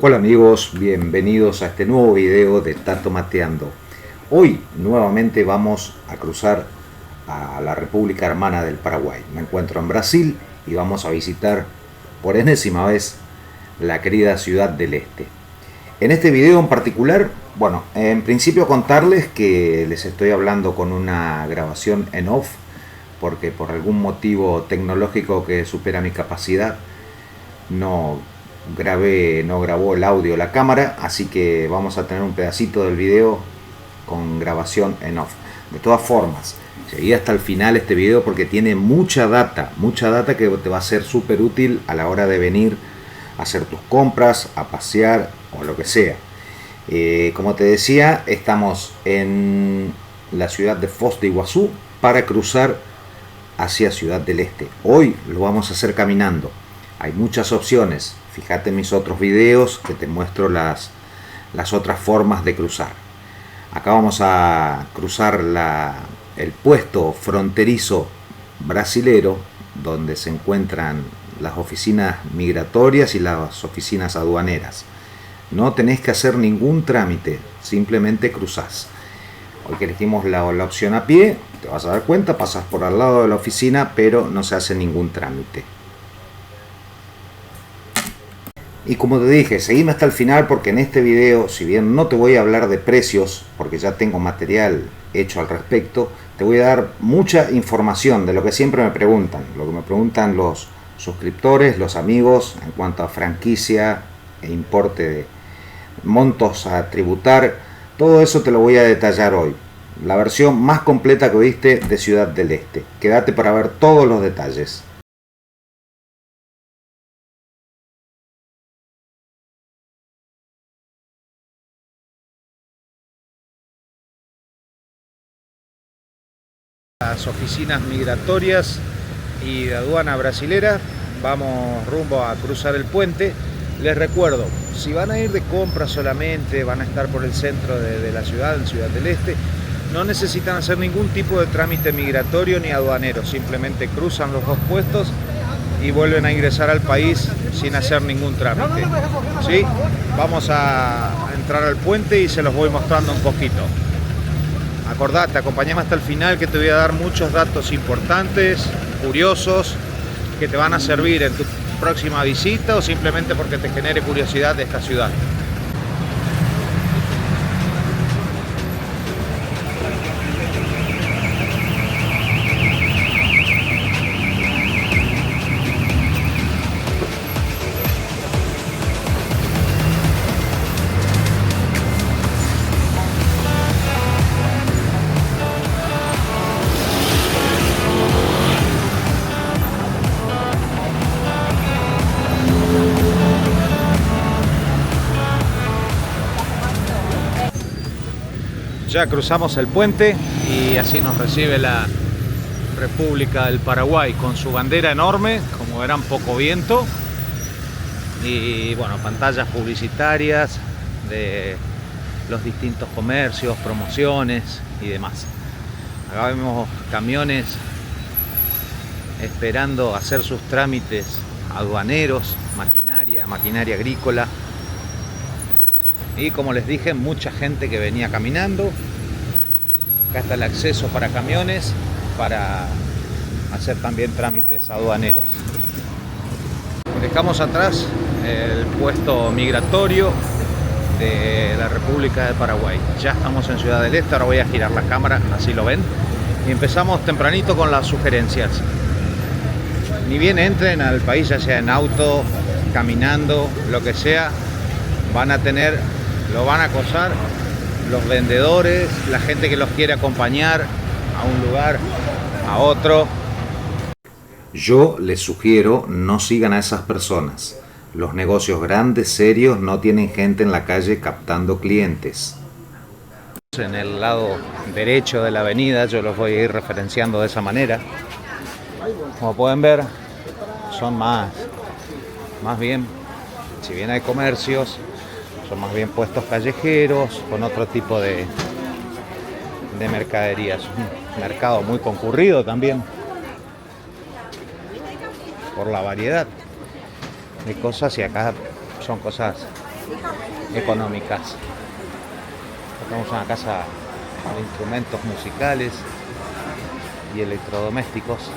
Hola amigos, bienvenidos a este nuevo video de Tato Mateando. Hoy nuevamente vamos a cruzar a la República Hermana del Paraguay. Me encuentro en Brasil y vamos a visitar por enésima vez la querida Ciudad del Este. En este video en particular, bueno, en principio contarles que les estoy hablando con una grabación en off, porque por algún motivo tecnológico que supera mi capacidad no grabó el audio la cámara, así que vamos a tener un pedacito del video con grabación en off. De todas formas, seguí hasta el final este video porque tiene mucha data que te va a ser súper útil a la hora de venir a hacer tus compras, a pasear o lo que sea. Como te decía, estamos en la ciudad de Foz de Iguazú para cruzar hacia Ciudad del Este. Hoy lo vamos a hacer caminando. Hay muchas opciones. Fíjate en mis otros videos que te muestro las otras formas de cruzar. Acá vamos a cruzar el puesto fronterizo brasilero, donde se encuentran las oficinas migratorias y las oficinas aduaneras. No tenés que hacer ningún trámite, simplemente cruzás. Hoy que elegimos la opción a pie, te vas a dar cuenta, pasas por al lado de la oficina, pero no se hace ningún trámite. Y como te dije, seguime hasta el final porque en este video, si bien no te voy a hablar de precios, porque ya tengo material hecho al respecto, te voy a dar mucha información de lo que siempre me preguntan, lo que me preguntan los suscriptores, los amigos, en cuanto a franquicia e importe de montos a tributar. Todo eso te lo voy a detallar hoy. La versión más completa que viste de Ciudad del Este. Quédate para ver todos los detalles. Las oficinas migratorias y de aduana brasilera, vamos rumbo a cruzar el puente. Les recuerdo, si van a ir de compra solamente, van a estar por el centro de la ciudad, en Ciudad del Este, no necesitan hacer ningún tipo de trámite migratorio ni aduanero, simplemente cruzan los dos puestos y vuelven a ingresar al país sin hacer ningún trámite. ¿Sí? Vamos a entrar al puente y se los voy mostrando un poquito. Acordate, acompáñame hasta el final que te voy a dar muchos datos importantes, curiosos, que te van a servir en tu próxima visita o simplemente porque te genere curiosidad de esta ciudad. Ya cruzamos el puente y así nos recibe la República del Paraguay con su bandera enorme, como verán, poco viento y bueno, pantallas publicitarias de los distintos comercios, promociones y demás. Acá vemos camiones esperando hacer sus trámites aduaneros, maquinaria agrícola. Y como les dije, mucha gente que venía caminando. Acá está el acceso para camiones, para hacer también trámites aduaneros. Dejamos atrás el puesto migratorio de la República de Paraguay. Ya estamos en Ciudad del Este, ahora voy a girar la cámara, así lo ven. Y empezamos tempranito con las sugerencias. Ni bien entren al país, ya sea en auto, caminando, lo que sea, lo van a acosar los vendedores, la gente que los quiere acompañar a un lugar, a otro. Yo les sugiero no sigan a esas personas. Los negocios grandes, serios, no tienen gente en la calle captando clientes. En el lado derecho de la avenida, yo los voy a ir referenciando de esa manera. Como pueden ver, son más bien, si bien hay comercios, son más bien puestos callejeros con otro tipo de mercaderías. Un mercado muy concurrido también por la variedad de cosas, y acá son cosas económicas. Tenemos una casa de instrumentos musicales y electrodomésticos.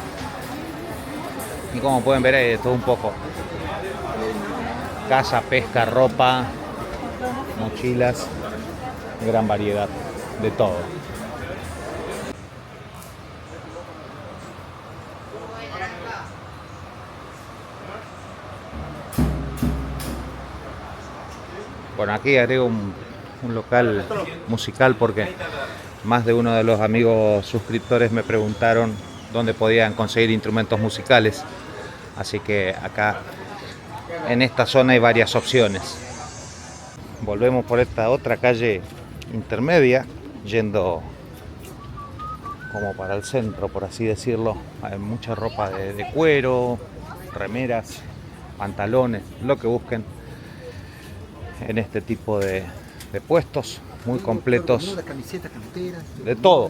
Y como pueden ver hay de todo un poco. Caza, pesca, ropa, mochilas, gran variedad de todo. Bueno, aquí agrego un local musical porque más de uno de los amigos suscriptores me preguntaron dónde podían conseguir instrumentos musicales. Así que acá en esta zona hay varias opciones. Volvemos por esta otra calle intermedia, yendo como para el centro, por así decirlo. Hay mucha ropa de cuero, remeras, pantalones, lo que busquen en este tipo de puestos muy completos, de todo.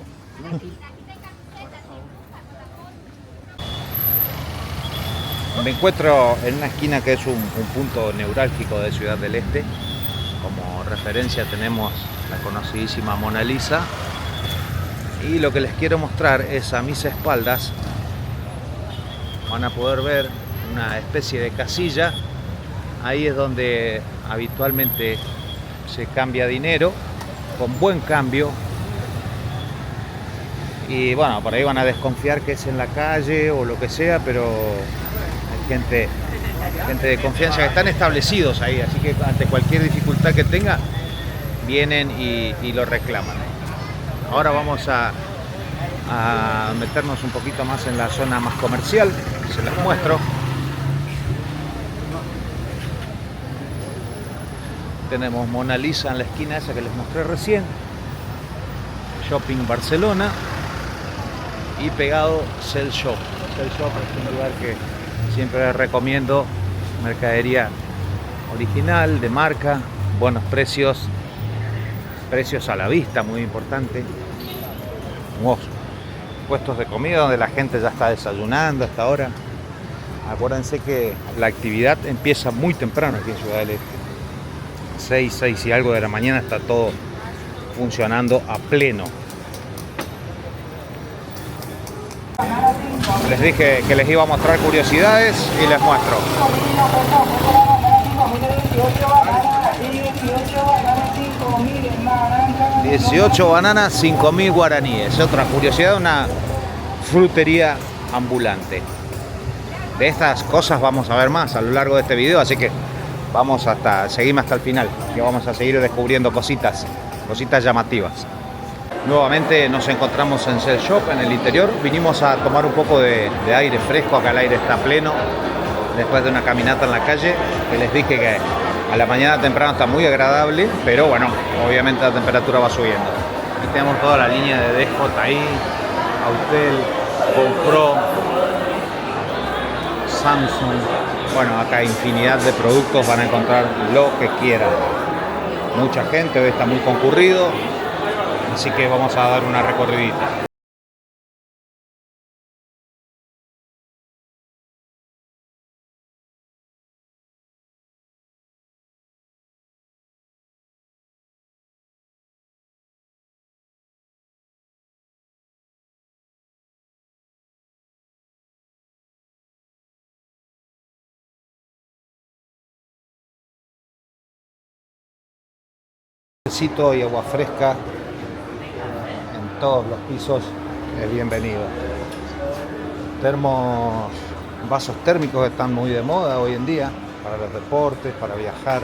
Me encuentro en una esquina que es un punto neurálgico de Ciudad del Este. Como referencia tenemos la conocidísima Mona Lisa, y lo que les quiero mostrar es a mis espaldas. Van a poder ver una especie de casilla. Ahí es donde habitualmente se cambia dinero con buen cambio. Y bueno, por ahí van a desconfiar que es en la calle o lo que sea, pero hay gente de confianza que están establecidos ahí, así que ante cualquier dificultad que tenga vienen y lo reclaman. Ahora vamos a meternos un poquito más en la zona más comercial, se las muestro. Tenemos Mona Lisa en la esquina esa que les mostré recién, Shopping Barcelona, y pegado Cell Shop. Cell Shop es un lugar que siempre les recomiendo, mercadería original, de marca, buenos precios, precios a la vista, muy importante. Puestos de comida donde la gente ya está desayunando hasta ahora. Acuérdense que la actividad empieza muy temprano aquí en Ciudad del Este. 6 y algo de la mañana está todo funcionando a pleno. Les dije que les iba a mostrar curiosidades y les muestro. 18 bananas, 5.000 guaraníes. Otra curiosidad, una frutería ambulante. De estas cosas vamos a ver más a lo largo de este video, así que seguime hasta el final, que vamos a seguir descubriendo cositas llamativas. Nuevamente nos encontramos en Cell Shop, en el interior. Vinimos a tomar un poco de aire fresco, acá el aire está pleno, después de una caminata en la calle, que les dije que a la mañana temprano está muy agradable, pero bueno, obviamente la temperatura va subiendo. Aquí tenemos toda la línea de DJI, Autel, GoPro, Samsung. Bueno, acá hay infinidad de productos, van a encontrar lo que quieran. Mucha gente, hoy está muy concurrido, así que vamos a dar una recorridita. Visito y agua fresca en todos los pisos es bienvenido. Vasos térmicos están muy de moda hoy en día para los deportes, para viajar.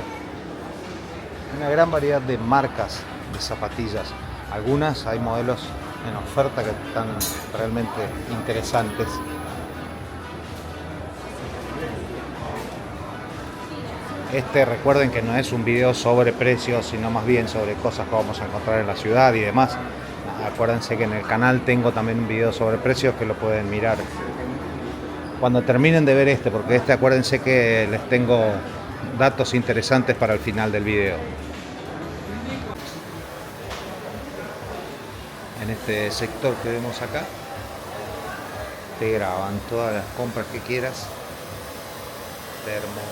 Una gran variedad de marcas de zapatillas. Algunas hay modelos en oferta que están realmente interesantes. Recuerden que no es un video sobre precios, sino más bien sobre cosas que vamos a encontrar en la ciudad y demás. Acuérdense que en el canal tengo también un video sobre precios que lo pueden mirar cuando terminen de ver porque acuérdense que les tengo datos interesantes para el final del video. En este sector que vemos acá te graban todas las compras que quieras, termos,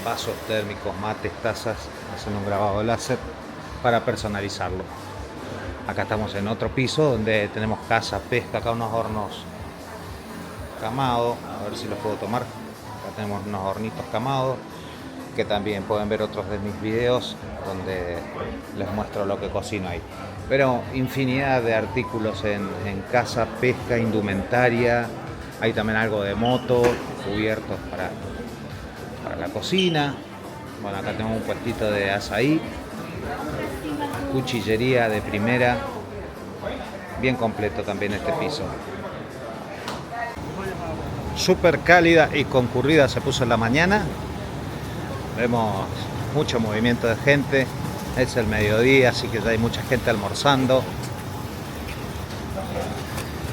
vasos térmicos, mates, tazas, hacen un grabado láser para personalizarlo. Acá estamos en otro piso donde tenemos caza, pesca, acá unos hornos camados, a ver si los puedo tomar. Acá tenemos unos hornitos camados, que también pueden ver otros de mis videos donde les muestro lo que cocino ahí. Pero infinidad de artículos en caza, pesca, indumentaria. Hay también algo de moto, cubiertos para la cocina. Bueno, acá tenemos un puestito de azaí, cuchillería de primera, bien completo también este piso. Súper cálida y concurrida se puso en la mañana. Vemos mucho movimiento de gente. Es el mediodía, así que ya hay mucha gente almorzando.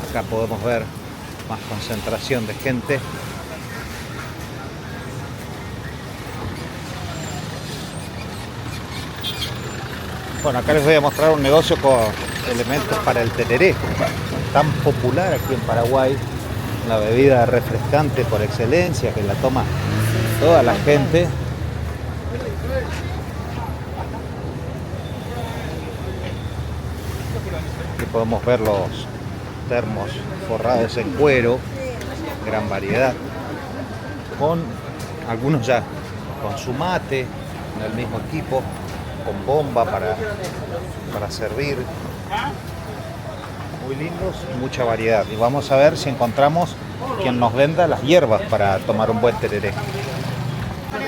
Acá podemos ver más concentración de gente. Bueno, acá les voy a mostrar un negocio con elementos para el tereré, tan popular aquí en Paraguay, la bebida refrescante por excelencia que la toma toda la gente. Aquí podemos ver los termos forrados en cuero, gran variedad, con algunos ya con su mate, en el mismo equipo, con bomba para servir. Muy lindos y mucha variedad. Y vamos a ver si encontramos quien nos venda las hierbas para tomar un buen tereré.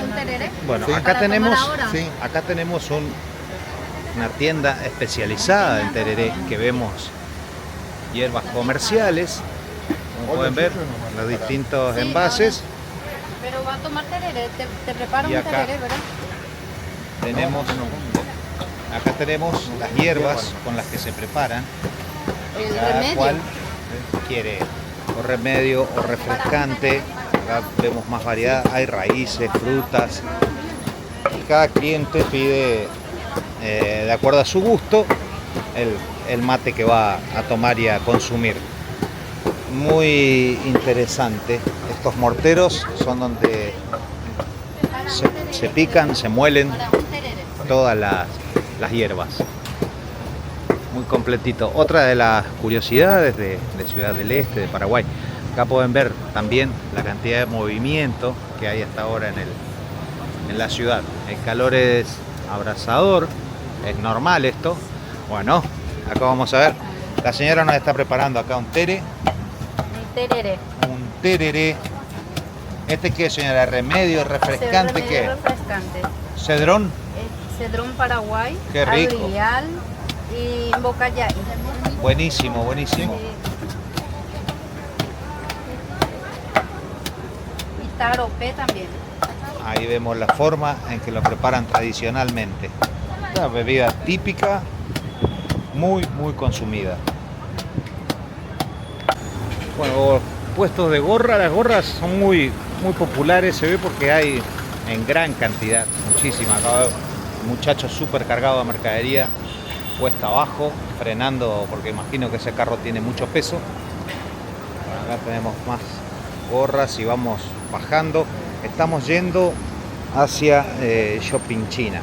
¿Un tereré? Bueno, Sí. acá tenemos Sí. una tienda especializada en tereré, que vemos hierbas comerciales, como pueden ver, los distintos envases. Pero va a tomar tereré, te preparo Y un acá tereré, ¿verdad? Acá tenemos las hierbas con las que se preparan. El Cada remedio. cual quiere o remedio o refrescante. Acá vemos más variedad, hay raíces, frutas. Y cada cliente pide, de acuerdo a su gusto, el mate que va a tomar y a consumir. Muy interesante. Estos morteros son donde se pican, se muelen Para un tereré. todas las hierbas. Muy completito. Otra de las curiosidades de Ciudad del Este, de Paraguay. Acá pueden ver también la cantidad de movimiento que hay hasta ahora en la ciudad. El calor es abrasador, es normal esto. Bueno, acá vamos a ver. La señora nos está preparando acá un tereré. Un tereré. Un tereré. ¿Este qué, señora? ¿Remedio refrescante? Remedio ¿Qué? refrescante. ¿Cedrón? Cedrón Paraguay. Qué rico. Agregale y bocayay. Buenísimo, buenísimo. Y taropé también. Ahí vemos la forma en que lo preparan tradicionalmente. Una bebida típica, muy consumida. Bueno, puestos de gorra. Las gorras son muy populares, se ve porque hay en gran cantidad, muchísima. Acá veo un muchacho súper cargado de mercadería, cuesta abajo, frenando porque imagino que ese carro tiene mucho peso. Bueno, acá tenemos más gorras y vamos bajando. Estamos yendo hacia Shopping China,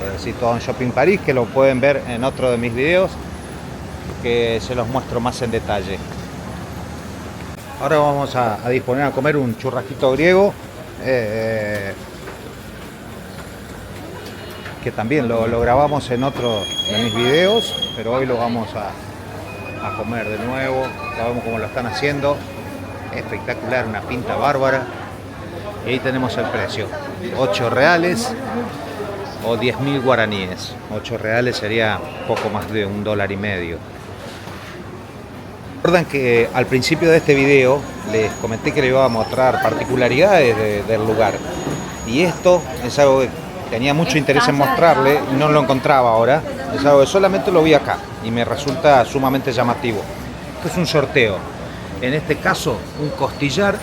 es decir, todo en Shopping París, que lo pueden ver en otro de mis videos, que se los muestro más en detalle. Ahora vamos a disponer a comer un churrasquito griego, que también lo grabamos en otro de mis videos, pero hoy lo vamos a comer de nuevo. Ya vemos cómo lo están haciendo, espectacular, una pinta bárbara. Y ahí tenemos el precio, 8 reales o 10.000 guaraníes. 8 reales sería poco más de $1,50. Recuerdan que al principio de este video les comenté que les iba a mostrar particularidades del lugar, y esto es algo que tenía mucho interés en mostrarle y no lo encontraba ahora. Es algo que solamente lo vi acá y me resulta sumamente llamativo. Esto es un sorteo, en este caso un costillar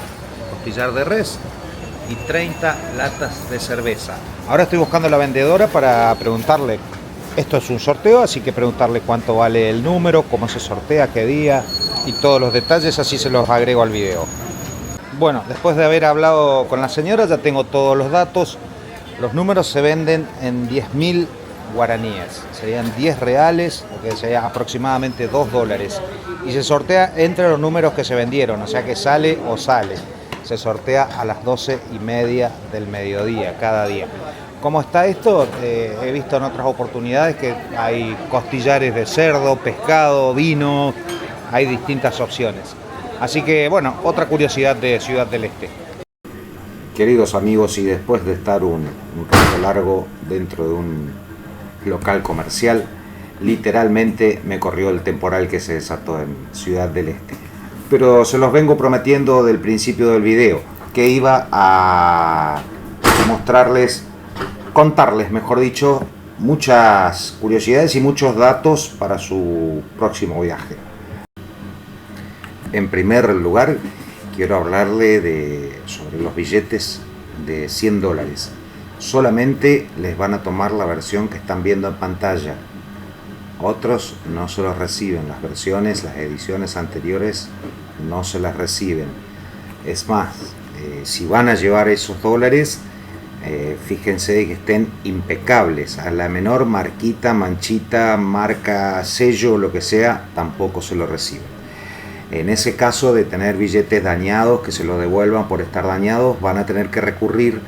de res y 30 latas de cerveza. Ahora estoy buscando a la vendedora para preguntarle. Esto es un sorteo, así que preguntarle cuánto vale el número, cómo se sortea, qué día y todos los detalles, así se los agrego al video. Bueno, después de haber hablado con la señora ya tengo todos los datos. Los números se venden en 10.000 guaraníes, serían 10 reales, lo que sería aproximadamente 2 dólares. Y se sortea entre los números que se vendieron, o sea que sale o sale. Se sortea a las 12:30 del mediodía, cada día. ¿Cómo está esto? He visto en otras oportunidades que hay costillares de cerdo, pescado, vino, hay distintas opciones. Así que, bueno, otra curiosidad de Ciudad del Este. Queridos amigos, y después de estar un rato largo dentro de un local comercial, literalmente me corrió el temporal que se desató en Ciudad del Este. Pero se los vengo prometiendo del principio del video, que iba a mostrarles, contarles, mejor dicho, muchas curiosidades y muchos datos para su próximo viaje. En primer lugar, quiero hablarle sobre los billetes de 100 dólares. Solamente les van a tomar la versión que están viendo en pantalla. Otros no se los reciben. Las versiones, las ediciones anteriores no se las reciben. Es más, si van a llevar esos dólares, fíjense que estén impecables. A la menor marquita, manchita, marca, sello, lo que sea, tampoco se lo reciben. En ese caso de tener billetes dañados, que se los devuelvan por estar dañados, van a tener que recurrir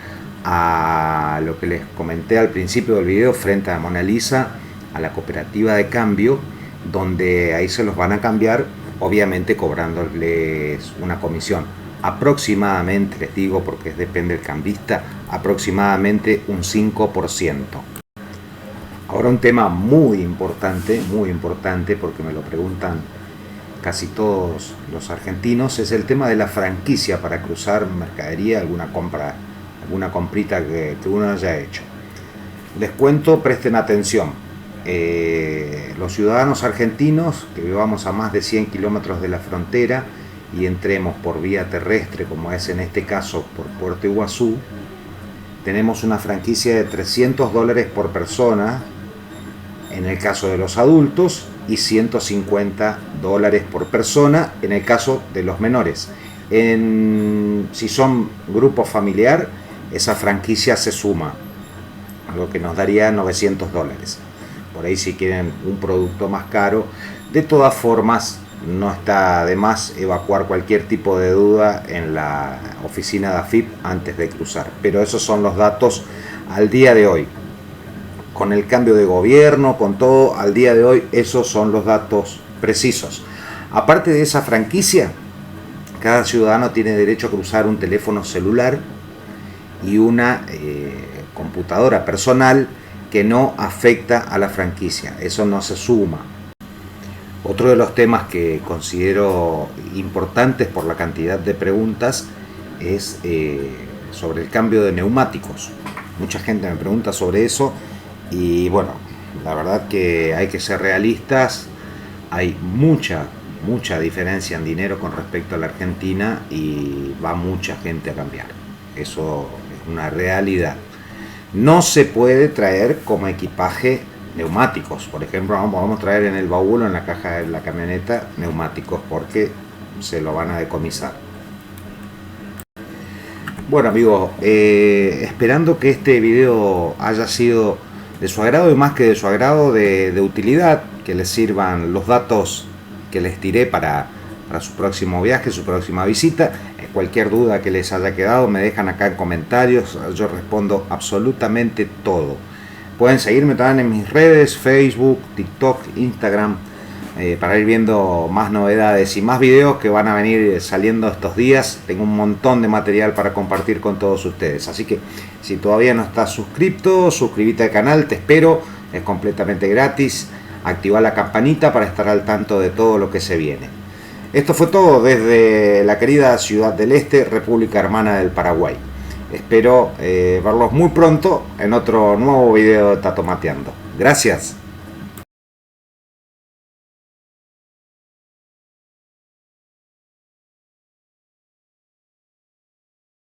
a lo que les comenté al principio del video frente a Mona Lisa, a la cooperativa de cambio, donde ahí se los van a cambiar, obviamente cobrándoles una comisión. Aproximadamente, les digo porque depende del cambista, aproximadamente un 5%. Ahora un tema muy importante porque me lo preguntan casi todos los argentinos, es el tema de la franquicia para cruzar mercadería, alguna comprita que uno haya hecho. Les cuento, presten atención. Los ciudadanos argentinos que vivamos a más de 100 kilómetros de la frontera y entremos por vía terrestre, como es en este caso por Puerto Iguazú, tenemos una franquicia de 300 dólares por persona en el caso de los adultos y 150 dólares por persona en el caso de los menores. Si son grupo familiar, esa franquicia se suma, lo que nos daría 900 dólares. Por ahí si quieren un producto más caro. De todas formas, no está de más evacuar cualquier tipo de duda en la oficina de AFIP antes de cruzar. Pero esos son los datos al día de hoy. Con el cambio de gobierno, con todo, al día de hoy, esos son los datos precisos. Aparte de esa franquicia, cada ciudadano tiene derecho a cruzar un teléfono celular y una computadora personal que no afecta a la franquicia. Eso no se suma. Otro de los temas que considero importantes por la cantidad de preguntas es sobre el cambio de neumáticos. Mucha gente me pregunta sobre eso. Y bueno, la verdad que hay que ser realistas, hay mucha diferencia en dinero con respecto a la Argentina y va mucha gente a cambiar. Eso es una realidad. No se puede traer como equipaje neumáticos, por ejemplo, no podemos traer en el baúl o en la caja de la camioneta neumáticos porque se lo van a decomisar. Bueno amigos, esperando que este video haya sido de su agrado y más que de su agrado de utilidad, que les sirvan los datos que les tiré para su próximo viaje, su próxima visita. Cualquier duda que les haya quedado me dejan acá en comentarios, yo respondo absolutamente todo. Pueden seguirme también en mis redes, Facebook, TikTok, Instagram, para ir viendo más novedades y más videos que van a venir saliendo estos días. Tengo un montón de material para compartir con todos ustedes, así que si todavía no estás suscrito, suscríbete al canal, te espero, es completamente gratis. Activa la campanita para estar al tanto de todo lo que se viene. Esto fue todo desde la querida Ciudad del Este, República Hermana del Paraguay. Espero verlos muy pronto en otro nuevo video de Tatomateando. Gracias.